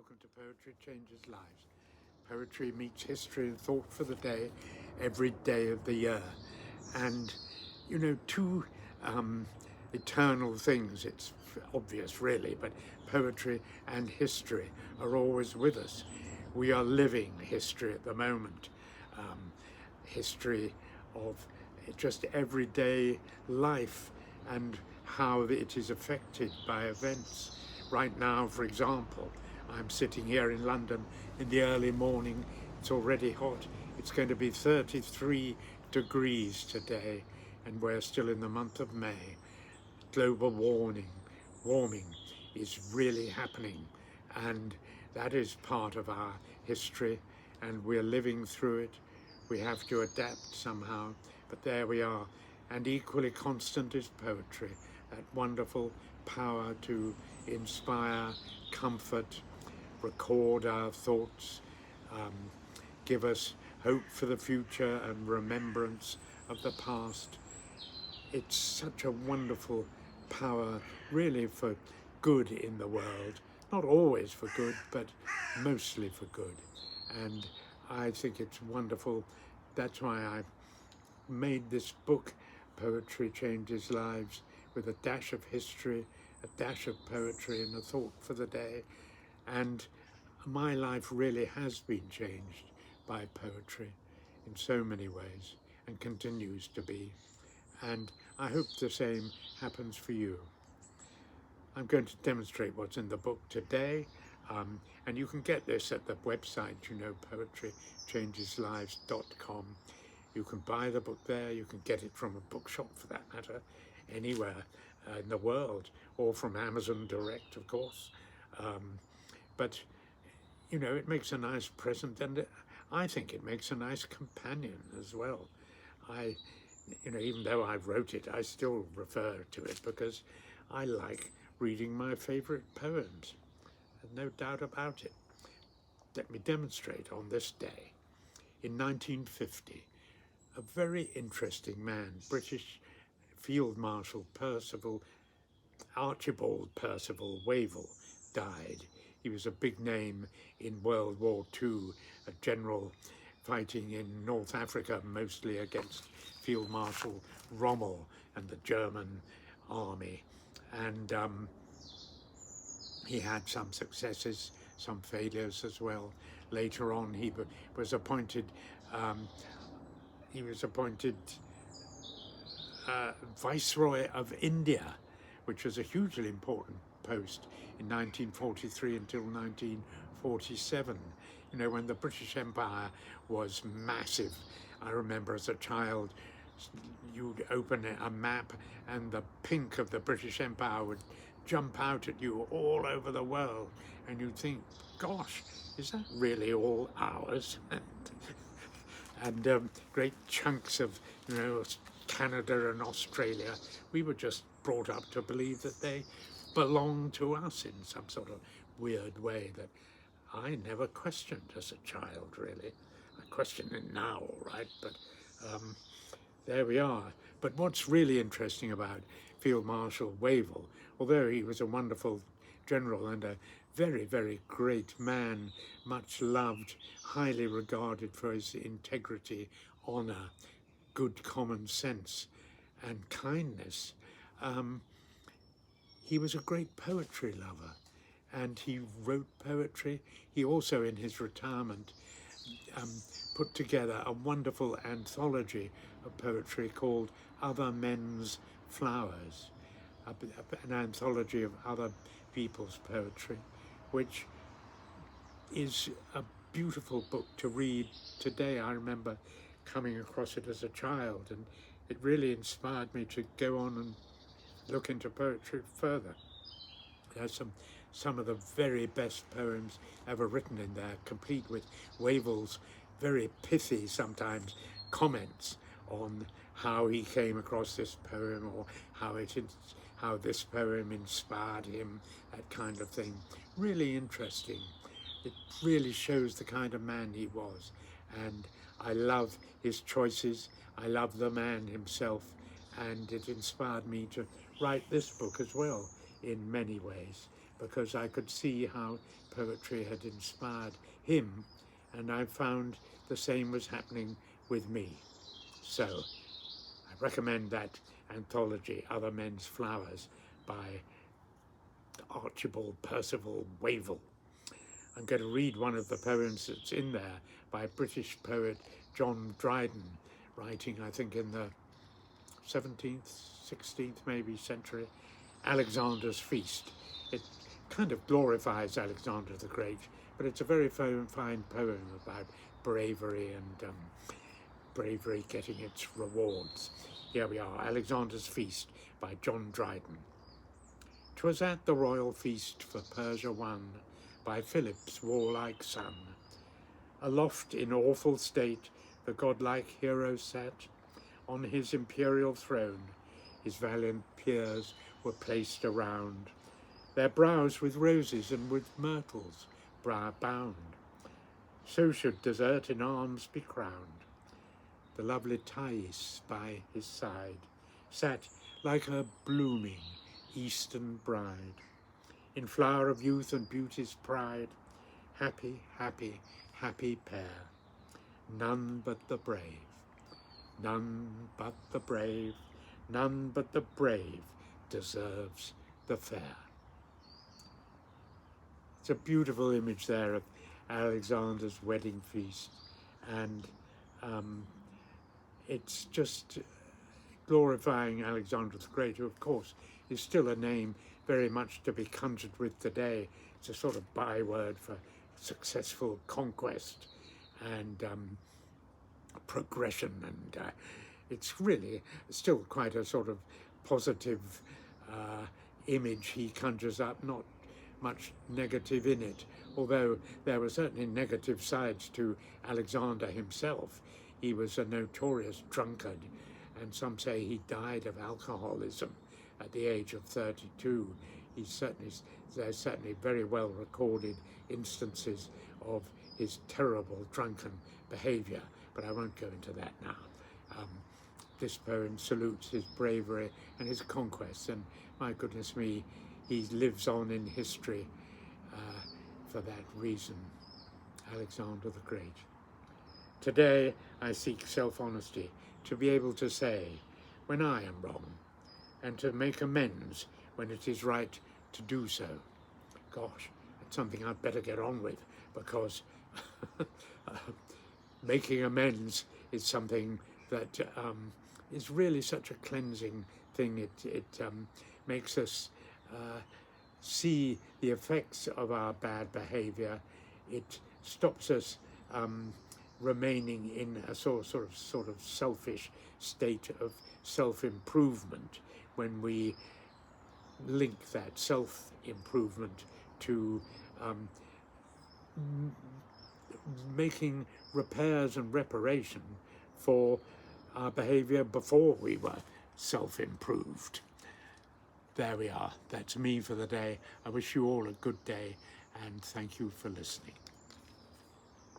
Welcome to Poetry Changes Lives. Poetry meets history and thought for the day, every day of the year. And, you know, two eternal things, it's obvious really, but poetry and history are always with us. We are living history at the moment. History of just everyday life and how it is affected by events. Right now, for example, I'm sitting here in London in the early morning. It's already hot. It's going to be 33 degrees today, and we're still in the month of May. Global warming is really happening, and that is part of our history, and we're living through it. We have to adapt somehow, but there we are. And equally constant is poetry, that wonderful power to inspire, comfort, record our thoughts, give us hope for the future and remembrance of the past. It's such a wonderful power, really, for good in the world. Not always for good, but mostly for good. And I think it's wonderful. That's why I made this book, Poetry Changes Lives, with a dash of history, a dash of poetry, and a thought for the day. And my life really has been changed by poetry in so many ways, and continues to be. And I hope the same happens for you. I'm going to demonstrate what's in the book today, and you can get this at the website, poetrychangeslives.com. You can buy the book there, you can get it from a bookshop for that matter, anywhere in the world, or from Amazon Direct, of course. But, you know, it makes a nice present, and I think it makes a nice companion as well. Even though I wrote it, I still refer to it because I like reading my favorite poems. There's no doubt about it. Let me demonstrate on this day. In 1950, a very interesting man, British Field Marshal Archibald Wavell, died. He was a big name in World War II, a general fighting in North Africa, mostly against Field Marshal Rommel and the German army. And he had some successes, some failures as well. Later on, he was appointed Viceroy of India, which was a hugely important post in 1943 until 1947. You know, when the British Empire was massive. I remember as a child, you'd open a map and the pink of the British Empire would jump out at you all over the world, and you'd think, gosh, is that really all ours? And great chunks of, Canada and Australia, we were just brought up to believe that they belonged to us in some sort of weird way that I never questioned as a child, really. I question it now, all right, but there we are. But what's really interesting about Field Marshal Wavell, although he was a wonderful general and a very, very great man, much loved, highly regarded for his integrity, honour, good common sense and kindness, he was a great poetry lover, and he wrote poetry. He also, in his retirement, put together a wonderful anthology of poetry called Other Men's Flowers, an anthology of other people's poetry, which is a beautiful book to read today. I remember coming across it as a child, and it really inspired me to go on and look into poetry further. There's some of the very best poems ever written in there, complete with Wavell's very pithy, sometimes, comments on how he came across this poem, or how this poem inspired him, that kind of thing. Really interesting. It really shows the kind of man he was, and I love his choices. I love the man himself, and it inspired me to write this book as well in many ways. because I could see how poetry had inspired him, and I found the same was happening with me. So I recommend that anthology, Other Men's Flowers, by Archibald Percival Wavell. I'm going to read one of the poems that's in there by British poet John Dryden, writing, I think, in the 17th, 16th maybe century, Alexander's Feast. It kind of glorifies Alexander the Great, but it's a very fine poem about bravery and bravery getting its rewards. Here we are, Alexander's Feast by John Dryden. 'Twas at the royal feast for Persia won by Philip's warlike son. Aloft in awful state the godlike hero sat. On his imperial throne his valiant peers were placed around, their brows with roses and with myrtles bound. So should desert in arms be crowned. The lovely Thais by his side sat like a blooming Eastern bride, in flower of youth and beauty's pride. Happy, happy, happy pair, none but the brave, none but the brave, none but the brave deserves the fair. It's a beautiful image there of Alexander's wedding feast, and it's just glorifying Alexander the Great, who of course is still a name very much to be conjured with today. It's a sort of byword for successful conquest and progression, and it's really still quite a sort of positive image he conjures up, not much negative in it, although there were certainly negative sides to Alexander himself. He was a notorious drunkard, and some say he died of alcoholism at the age of 32. There's certainly very well recorded instances of his terrible drunken behavior, but I won't go into that now. This poem salutes his bravery and his conquests, and my goodness me, he lives on in history for that reason, Alexander the Great. Today I seek self-honesty, to be able to say when I am wrong, and to make amends when it is right to do so. Gosh, it's something I'd better get on with, because making amends is something that is really such a cleansing thing. It makes us see the effects of our bad behavior. It stops us remaining in a sort of selfish state of self-improvement when we link that self-improvement to making repairs and reparation for our behavior before we were self-improved. There we are. That's me for the day. I wish you all a good day, and thank you for listening.